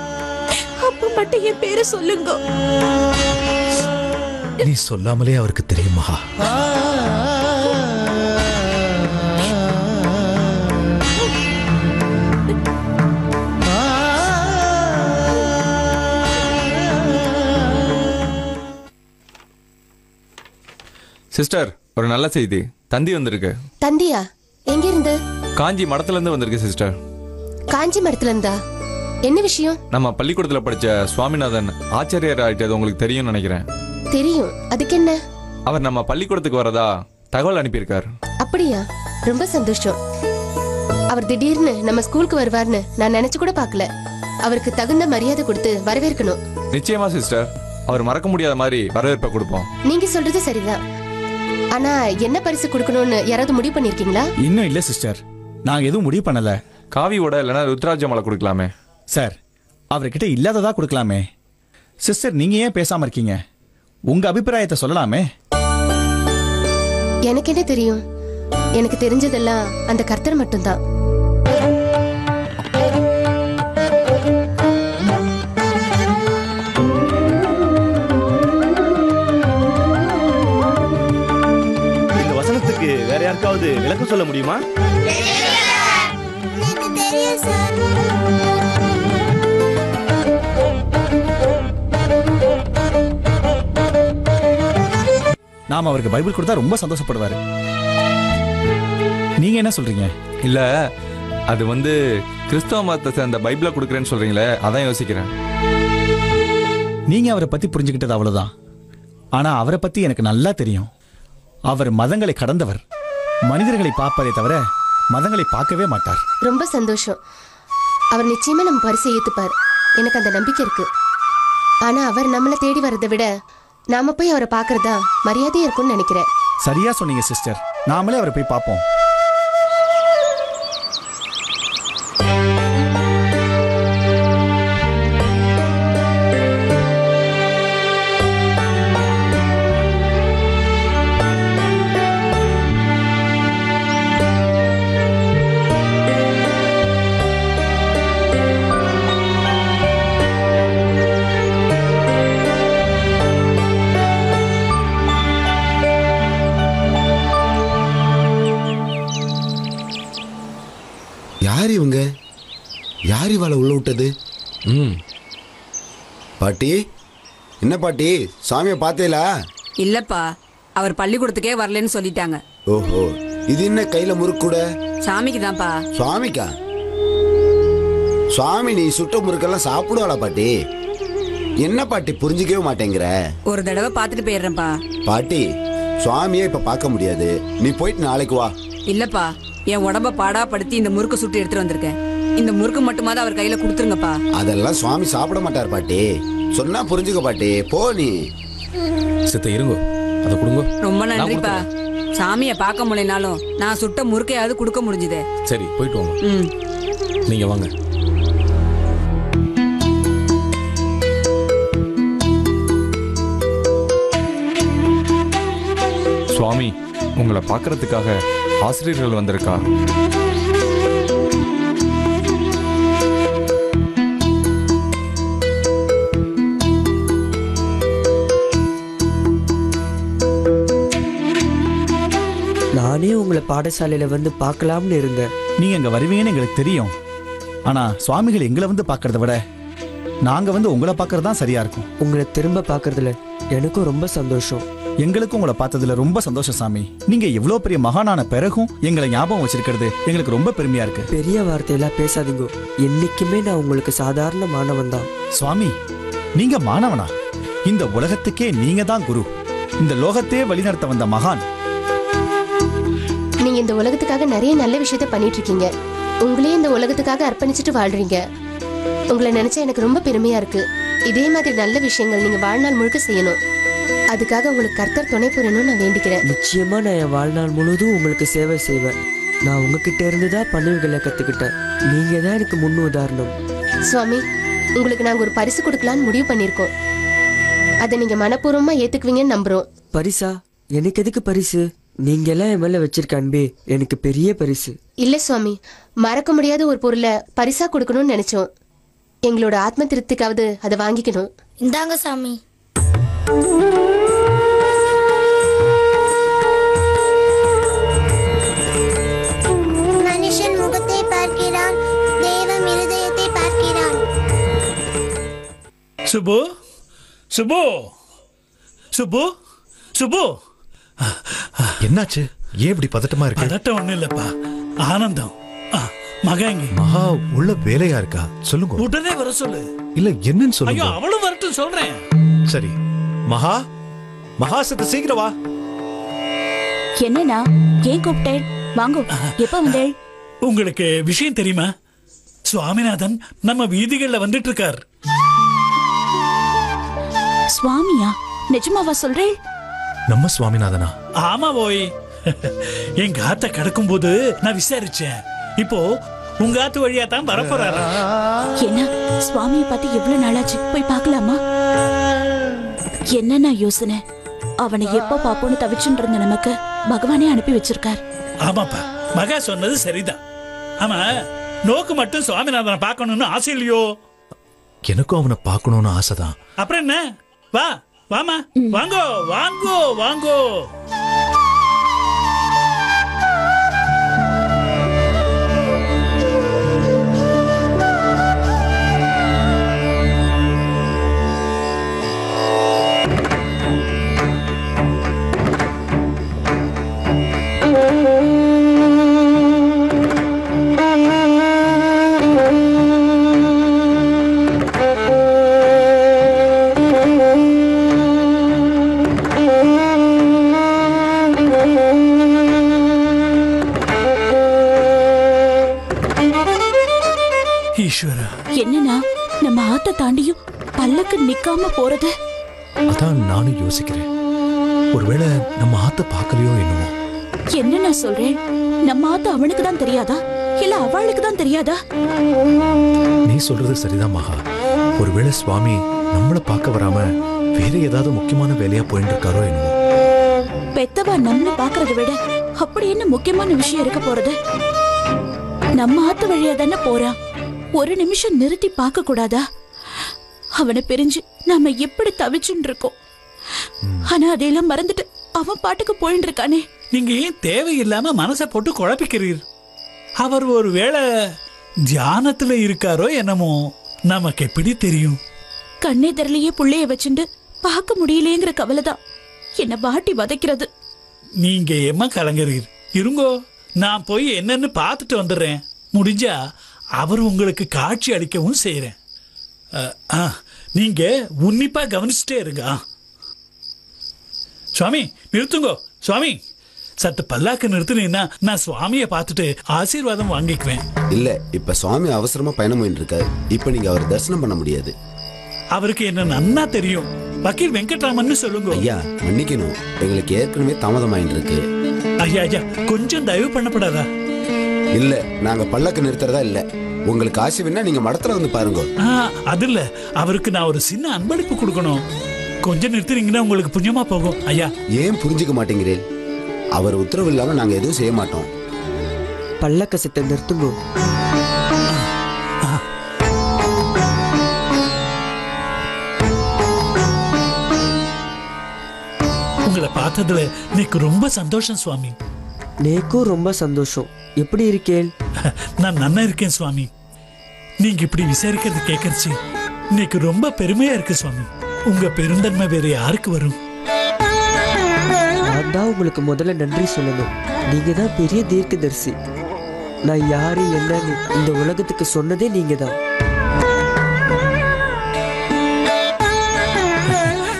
அப்ப மட்டும் என் பேரை சொல்லுங்க. நீ சொல்லாமலே அவருக்கு தெரியுமா? சிஸ்டர், ஒரு நல்ல செய்தி. தந்தி வந்திருக்கு. தந்தியா? எங்க இருந்து? காஞ்சி மடத்துல இருந்து வந்திருக்கு சிஸ்டர். காஞ்சி மடத்துல இருந்தா? என்ன விஷயம்? நம்ம பள்ளிக்கூடத்துல படிச்ச சுவாமிநாதன் ஆச்சாரியர் ஆயிட்டது உங்களுக்கு தெரியும்னு நினைக்கிறேன். தெரியும். அதுக்கு என்ன? அவர் நம்ம பள்ளிக்கூடத்துக்கு வரதா தகவல் அனுப்பியிருக்கார். அப்படியா? ரொம்ப சந்தோஷம். அவர் திடீர்னு நம்ம ஸ்கூலுக்கு வருவார்னு நான் நினைச்சு கூட பார்க்கல. அவருக்கு தகுந்த மரியாதை கொடுத்து வரவேற்கணும். நிச்சயமா சிஸ்டர், அவர் மறக்க முடியாத மாதிரி வரவேற்பை கொடுப்போம். நீங்க சொல்றது சரிதான். ஆனா என்ன பரிசு கொடுக்கணும்னு யாராவது முடிவு பண்ணிருக்கீங்களா? இன்னும் இல்ல சிஸ்டர், நாங்க எதுவும் முடிவு பண்ணல. காவியோட இல்லைன்னா ருத்ராட்ச மாலை கொடுக்கலாமே. சார், அவர்கிட்ட இல்லாததா கொடுக்கலாமே. சிஸ்டர், நீங்க ஏன் பேசாம இருக்கீங்க? உங்க அபிப்பிராயத்தை சொல்லலாமே. எனக்கு என்ன தெரியும்? எனக்கு தெரிஞ்சதெல்லாம் அந்த கர்த்தர் மட்டும்தான். இந்த வசனத்துக்கு வேற யாருக்காவது விளக்கம் சொல்ல முடியுமா? நாம அவருக்கு பைபிள் கொடுத்தா ரொம்ப சந்தோஷப்படுவாரு. நீங்க என்ன சொல்றீங்க? இல்ல, அது கிறிஸ்தவ மதத்தை சேர்ந்த பைபிளை கொடுக்குறேன்னு சொல்றீங்களே, அதான் யோசிக்கிறேன். நீங்க அவரை பத்தி புரிஞ்சுக்கிட்டது அவ்வளவுதான். ஆனா அவரை பத்தி எனக்கு நல்லா தெரியும். அவர் மதங்களை கடந்தவர். மனிதர்களை பார்ப்பதை தவிர மதங்களை பார்க்கவே மாட்டார். ரொம்ப சந்தோஷம். அவர் நிச்சயமா நம்ம பரிசை ஏத்துப்பார். எனக்கு அந்த நம்பிக்கை இருக்கு. ஆனா அவர் நம்மளை தேடி வர்றதை விட நாம போய் அவரை பார்க்கறதா மரியாதையா இருக்கும்னு நினைக்கிறேன். சரியா சொன்னீங்க சிஸ்டர். நாமளே அவரை போய் பார்ப்போம். யார் இவங்க? யார் இவாளை உள்ள விட்டது? பாட்டி, என்ன பாட்டி, சாமியை பார்த்தேலா? இல்லப்பா, அவர் பள்ளிக்கூடத்துக்கே வரலன்னு சொல்லிட்டாங்க. ஓஹோ, இது என்ன கையில முறுக்கூட? சாமிக்கு தான்ப்பா. சுவாமிக்கா? சுவாமி நீ சுட்ட முறுக்கெல்லாம் சாப்பிடுவாளா பாட்டி? என்ன பாட்டி புரிஞ்சுக்கவே மாட்டேங்கிற? ஒரு தடவை பார்த்துட்டு போயிடுறேன்ப்பா. பாட்டி, சுவாமியே இப்ப பார்க்க முடியாது. நீ போயிட்டு நாளைக்கு வா. இல்லப்பா, என் உடம்ப பாடாப்படுத்தி இந்த முறுக்கு சுட்டு எடுத்துட்டு வந்திருக்கேன். இந்த முறுக்கு மட்டுமாவது அவர் கையில கொடுத்துருங்கப்பா. அதெல்லாம் சுவாமி சாப்பிட மாட்டார் பாட்டி. சொன்னா புரிஞ்சுக்க பாட்டி. போ நீ. சித்த இருங்க, அதை கொடுங்க. ரொம்ப நன்றிப்பா. சாமியை பார்க்க முடியனாலும் நான் சுட்ட முறுக்கையாவது கொடுக்க முடிஞ்சுதே. சரி, போயிட்டு வாங்க. நீங்க வாங்க. சுவாமி, உங்களை பார்க்கறதுக்காக ஆசிரியர்கள் வந்திருக்கா. நானே உங்களை பாடசாலையில வந்து பார்க்கலாம்னு இருந்தேன். நீங்க இங்க வருவீங்கன்னு எங்களுக்கு தெரியும். ஆனா சுவாமிகள் எங்களை வந்து பார்க்கறத விட நாங்க வந்து உங்களை பார்க்கறது தான் சரியா இருக்கும். உங்களை திரும்ப பார்க்கறதுல எனக்கும் ரொம்ப சந்தோஷம். எங்களுக்கும் உங்களை பார்த்ததுல ரொம்ப சந்தோஷம் சாமி. நீங்க எவ்வளவு பெரிய மகானான பிறகும் எங்களை ஞாபகம் வச்சிருக்கிறது எங்களுக்கு ரொம்ப பெருமையா இருக்கு. பெரிய வார்த்தையெல்லாம் பேசாதீங்க. என்னைக்குமே நான் உங்களுக்கு சாதாரண மாணவன் தான். சுவாமி, நீங்க மாணவனா? இந்த உலகத்துக்கே நீங்க தான் குரு. இந்த லோகத்தையே வழிநடத்த வந்த மகான். நீங்க இந்த உலகத்துக்காக நிறைய நல்ல விஷயத்த பண்ணிட்டு இருக்கீங்க. உங்களையே இந்த உலகத்துக்காக அர்ப்பணிச்சுட்டு வாழ்றீங்க. உங்களை நினைச்சா எனக்கு ரொம்ப பெருமையா இருக்கு. இதே மாதிரி நல்ல விஷயங்கள் நீங்க வாழ்நாள் முழுக்க செய்யணும். அதுக்காக உங்களுக்கு கர்த்தர் துணை புரியணும்னு நான் வேண்டிக்கிறேன். நிச்சயமா நான் என் வாழ்நாள் முழுவதும் உங்களுக்கு சேவை செய்வேன். நான் உங்ககிட்ட இருந்து தான் பணிவுகளை கத்துக்கிட்டேன். நீங்க தான் எனக்கு முன் உதாரணம். சுவாமி, உங்களுக்கு நாங்க ஒரு பரிசு கொடுக்கலான்னு முடிவு பண்ணிருக்கோம். அதை நீங்க மனப்பூர்வமா ஏத்துக்குவீங்கன்னு நம்புறோம். பரிசா? எனக்கு எதுக்கு பரிசு? நீங்க எல்லாம் என் மேல வச்சிருக்க அன்பே எனக்கு பெரிய பரிசு. இல்ல சுவாமி, மறக்க முடியாத ஒரு பொருளை பரிசா கொடுக்கணும்னு நினைச்சோம். எங்களோட ஆத்ம திருப்திக்காவது அதை வாங்கிக்கணும். இந்தாங்க சாமி. மனுஷன் முகத்தை பார்க்கிறான், தேவன் இருதயத்தை பார்க்கிறான். சுபு, சுபு, சுபு, சுபு. என்னாச்சு? ஏன் இப்படி பதட்டமா இருக்கு? பதட்டம் ஒண்ணு இல்லப்பா, ஆனந்தம். மகாங்க மகா உள்ள வேலையா இருக்கா? சொல்லுங்க. உடனே வர சொல்லு. இல்ல என்னன்னு ஐயோ, சொல்லுங்க. அவளும் வரட்டும் சொல்றேன். சரி மகா, மகா சத்து சீக்கிரம் வா. என்னன்னா ஏன் கூப்பிட்டேன்? வாங்கோ. எப்ப வந்தேள்? உங்களுக்கு விஷயம் தெரியுமா? சுவாமிநாதன் நம்ம வீதிகள்ல வந்துட்டு இருக்கார். சுவாமியா? நிஜமாவா சொல்றேன்? நம்ம சுவாமிநாதனா? ஆமா போய். எங்க ஆத்த கடக்கும் போது நான் விசாரிச்சேன். இப்போ உங்க ஆத்து வழியா தான் வரப்போறாரு. என்ன சுவாமியை பார்த்து எவ்வளவு நாளாச்சு, போய் பார்க்கலாமா? என்னன்னா யோசனை? அவனை எப்ப பாப்போன்னு தவிச்சுட்டு இருந்த நமக்கு பகவானே அனுப்பி வச்சிருக்கார். ஆமாப்பா, மகா சொன்னது சரிதான். ஆமா, நோக்கு மட்டும் சுவாமிநாதனை பார்க்கணும்னு ஆசை இல்லையோ? எனக்கும் அவனை பார்க்கணும்னு ஆசைதான். அப்புறம் என்ன? வா வாமா, வாங்கோ வாங்கோ வாங்கோ. என்னன்னா நம்ம ஆத்த தாண்டியும் பல்லக்கு நிக்காம போறது? அதான் நானும் யோசிக்கிறேன். ஒருவேளை நம்ம ஆத்த பார்க்கலையோ என்னமோ. என்ன நான் சொல்றேன்? நம்ம ஆத்த அவனுக்கு தான் தெரியாதா இல்ல அவளுக்கு தான் தெரியாதா? நீ சொல்றது சரிதான் மகா. ஒருவேளை சுவாமி நம்மள பார்க்க வராம வேற ஏதாவது முக்கியமான வேலையா போயிட்டு இருக்காரோ என்னமோ. பெத்தவா நம்மள பாக்குறத விட அப்படி என்ன முக்கியமான விஷயம் இருக்க போறது? நம்ம ஆத்து வழியா தானே போறான். ஒரு நிமிஷம் நிறுத்தி பார்க்க கூடாதா? அவனை பிரிஞ்சு நாம எப்படி தவிச்சுட்டு இருக்கோம். ஆனா அதையெல்லாம் மறந்துட்டு அவன் பாட்டுக்கு போயிட்டு இருக்கானே. நீங்க ஏன் தேவையில்லாம மனசை போட்டு குழப்பிக்கிறீர்? அவர் ஒரு வேளை தியானத்துல இருக்காரோ என்னமோ, நமக்கு எப்படி தெரியும்? கண்ணே தெரியலையே புள்ளைய வச்சுட்டு பார்க்க முடியலையேங்கிற கவலைதான் என்ன வாட்டி வதைக்கிறது. நீங்க ஏமா கலங்குறீர்? இருங்கோ, நான் போய் என்னன்னு பார்த்துட்டு வந்துடுறேன். முடிஞ்சா அவர் உங்களுக்கு காட்சி அளிக்கவும் செய்யறேன். நீங்க உன்னிப்பா கவனிச்சுட்டே இருங்க. சுவாமி நிறுத்துங்கோ. சுவாமி சத்து பல்லாக்கு நிறுத்தினீங்கன்னா நான் சுவாமியை பார்த்துட்டு ஆசீர்வாதம் வாங்கிக்குவேன். இல்ல, இப்ப சுவாமி அவசரமா பயணம் போயிட்டு இருக்காரு. இப்ப நீங்க அவர் தரிசனம் பண்ண முடியாது. அவருக்கு என்ன நன்னா தெரியும். வக்கீல் வெங்கட்ராமன் சொல்லுங்க. ஐயா மன்னிக்கணும், எங்களுக்கு ஏற்கனவே தாமதமாயிட்டு இருக்கு. ஐயா ஐயா கொஞ்சம் தயவு பண்ணப்படாதா? இல்ல, நாங்க பல்லக்கு நிறுத்துறதா இல்ல. உங்களுக்கு ஆசை வேணா நீங்க மடத்துல வந்து பாருங்க. அது இல்ல, அவருக்கு நான் ஒரு சின்ன அன்பளிப்பு கொடுக்கணும். கொஞ்சம் நிறுத்துறீங்கன்னா உங்களுக்கு புண்ணியமா போகும். ஐயா ஏன் புரிஞ்சுக்க மாட்டேங்கிறேன்? அவர் உத்தரவு இல்லாம நாங்க எதுவும் செய்ய மாட்டோம். பல்லக்க சித்த நிறுத்துங்கோ. உங்களை பார்த்ததுல எனக்கு ரொம்ப சந்தோஷம் சுவாமி. நேக்கும் ரொம்ப சந்தோஷம். எப்படி இருக்கேன்? நான் நன்னா இருக்கேன் சுவாமி. நீங்க இப்படி விசாரிக்கிறது கேட்கறச்சு இன்னைக்கு ரொம்ப பெருமையா இருக்கு சுவாமி. உங்க பெருந்தன்மை வேற யாருக்கு வரும்? நான் தான் உங்களுக்கு முதல்ல நன்றி சொல்லணும். நீங்க தான் பெரிய தீர்க்கதரிசி. நான் யாரு என்னன்னு இந்த உலகத்துக்கு சொன்னதே நீங்க தான்.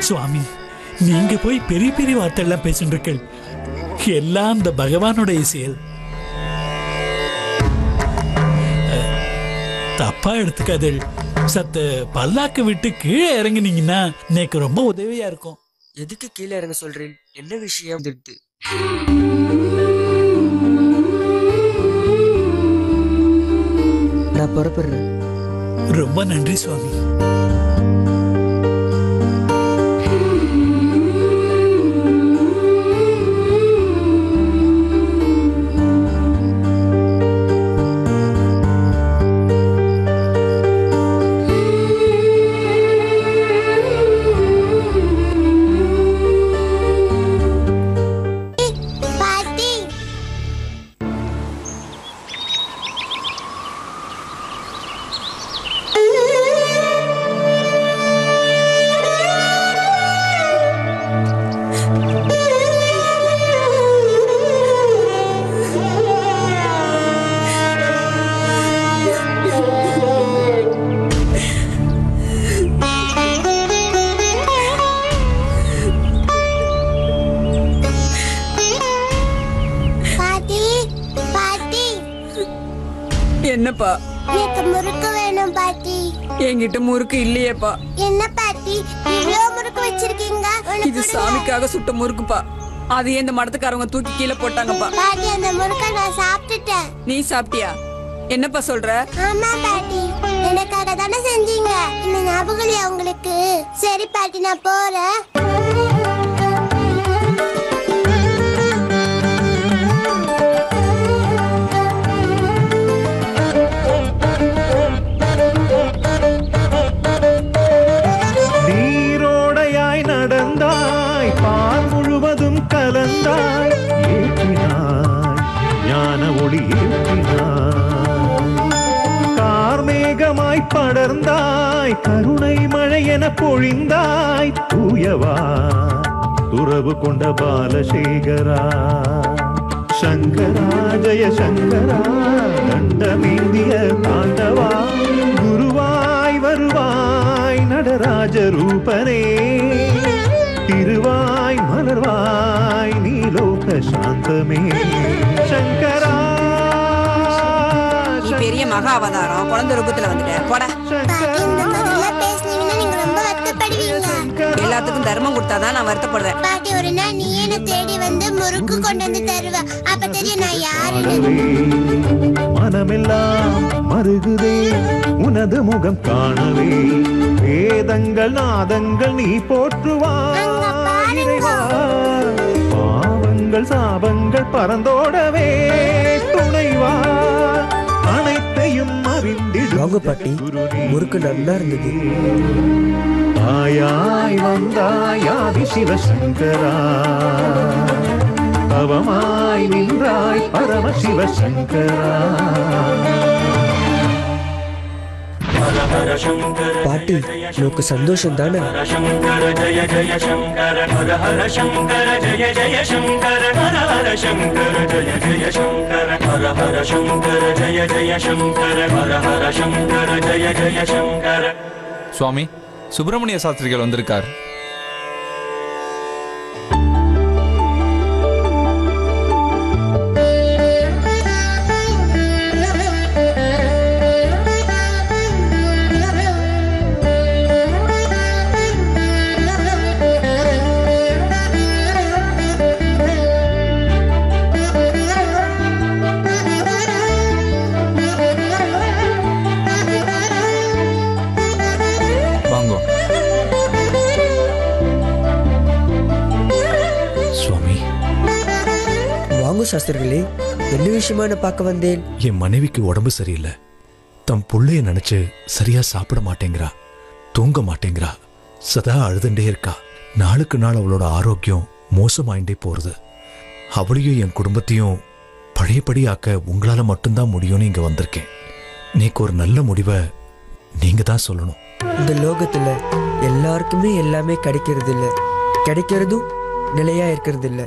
சுவாமி, நீங்க போய் பெரிய பெரிய வார்த்தை எல்லாம் பேசிட்டு இருக்கீங்க. எல்லாம் இந்த பகவானுடைய செயல். தப்பா எடுத்துக்காது. சத்த பல்லாக்கு விட்டு கீழே இறங்கினீங்கன்னா எனக்கு ரொம்ப உதவியா இருக்கும். எதுக்கு கீழே இறங்க சொல்றேன்? என்ன விஷயம்? நான் புறப்படுறேன். ரொம்ப நன்றி சுவாமி. என்னப்பா? எனக்கு முறுக்கு வேணும் பாட்டி. என்கிட்ட முறுக்கு இல்லையேப்பா. என்ன பாட்டி இவ்ளோ முறுக்கு வச்சிருக்கீங்க? இது சாமிக்காக சுட்ட முறுக்குப்பா. அது இந்த மடத்துக்காரங்க தூக்கி கீழே போட்டாங்கப்பா. பாட்டி அந்த முறுக்க நான் சாப்பிட்டுட்டேன். நீ சாப்பிட்டியா? என்னப்பா சொல்ற? ஆமா பாட்டி, எனக்காக தானே செஞ்சீங்க. இந்த ஞாபகம் இல்லையா உங்களுக்கு? சரி பாட்டி, நான் போறேன். நீரோடையாய் நடந்தாய், பால் முழுவதும் கலந்தாய், ஏற்றினாய் ஞான ஒளி ஏற்றினாய். கார்மேகமாய் படர்ந்தாய், கருணை மழை என பொழிந்தாய். தூயவா துறவு கொண்ட பாலசேகரா, சங்கரா ஜெய சங்கரா, தண்டமேந்திய தாண்டவா, குருவாய் வருவாய் நடராஜ ரூபனே, திருவாய் மலர்வாய் நீலோக சாந்தமே. சங்கரா நீ பெரிய மகா அவதாரம் குழந்தை ரூபத்துல வந்துட்ட. போட. எல்லாத்துக்கும் தர்மம் கொடுத்தாதான் நான் வருத்தப்படுறேன். பாட்டி, ஒரு நாள் நீ என்ன தேடி வந்து முறுக்கு கொண்டு வந்து தருவ. அப்ப தெரியும் நான் யாருன்னு. மனமெல்லாம் மருகுதே உனது முகம் காணவே, வேதங்கள் நாதங்கள் நீ போற்றுவாய். பாவங்கள் சாபங்கள் பறந்தோடவே துணைவா, அனைத்தையும் அறிந்திடுவாங்க. பாட்டி, முறுக்கு நல்லா இருந்தது. ஆயாய் வந்தாய் ஆதி சிவசங்கரா, தவமாய் நின்றாய் பரம சிவசங்கரா. பாட்டி, உனக்கு சந்தோஷம் தானே? சங்கர ஜய ஜய சங்கர ஹர ஹர சங்கர ஜய ஜய சங்கர ஹர ஹர சங்கர ஜய ஜய சங்கர ஹர ஹர சங்கர ஜய ஜய சங்கர ஹர ஹர சங்கர ஜய ஜய சங்கர. சுவாமி, சுப்பிரமணிய சாஸ்திரிகள் வந்திருக்கார். சாஸ்திரிகளே, என்ன விஷயமா பார்க்க வந்தேன்? என் மனைவிக்கு உடம்பு சரியில்லை. தம் புள்ளைய நினைச்சு சரியா சாப்பிட மாட்டேங்கிறா, தூங்க மாட்டேங்கிறா, சதா அழுதுண்டே இருக்கா. நாளுக்கு நாள் அவளோட ஆரோக்கியம் மோசமாயிண்டே போறது. அவளையும் என் குடும்பத்தையும் பழையபடி ஆக்க உங்களால மட்டும்தான் முடியும்னு இங்க வந்திருக்கேன். நீக்கு ஒரு நல்ல முடிவை நீங்க தான் சொல்லணும். இந்த லோகத்துல எல்லாருக்குமே எல்லாமே கிடைக்கிறது இல்ல, கிடைக்கிறதும் நிலையா இருக்கிறது இல்ல.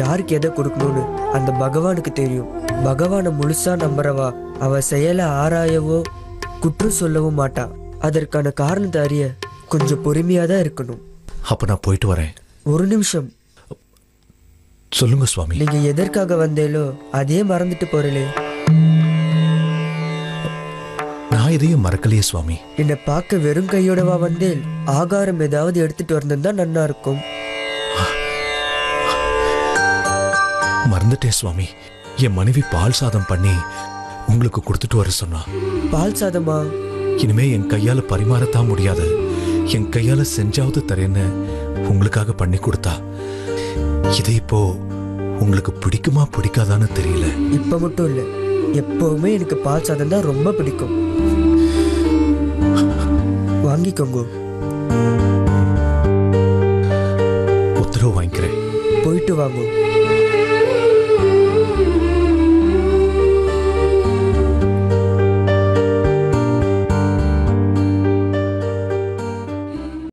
யாருக்கு எதை கொடுக்கணும்னு அந்த பகவானுக்கு தெரியும். பகவானை முழுசா நம்புறவா அவ செயலை ஆராயவோ குற்றம் சொல்லவும் மாட்டா. அதற்கான காரணத்தை அறிய கொஞ்சம் பொறுமையா தான் இருக்கணும். அப்ப நான் போயிட்டு வரேன். ஒரு நிமிஷம். சொல்லுங்க சுவாமி. நீங்க எதற்காக வந்தேலோ அதே மறந்துட்டு போறலே. நான் இதையும் மறக்கலையே சுவாமி. என்னை பார்க்க வெறும் கையோடவா வந்தேன்? ஆகாரம் ஏதாவது எடுத்துட்டு வந்திருந்தா நன்னா இருக்கும். மறந்துட்டேன் சுவாமி. என் மனைவி பால் சாதம் பண்ணி உங்களுக்கு கொடுத்துட்டு வர சொன்னா. பால் சாதமா? இனிமே என் கையால பரிமாறத்தான் முடியாது, என் கையால செஞ்சாவது தரேன்னு உங்களுக்காக பண்ணி கொடுத்தா. இது இப்போ உங்களுக்கு பிடிக்குமா பிடிக்காதான்னு தெரியல. இப்ப மட்டும் இல்ல, எப்பவுமே எனக்கு பால் சாதம் தான் ரொம்ப பிடிக்கும். வாங்கிக்கோங்க. உத்தரவு வாங்கிக்கிறேன். போயிட்டு வாங்க.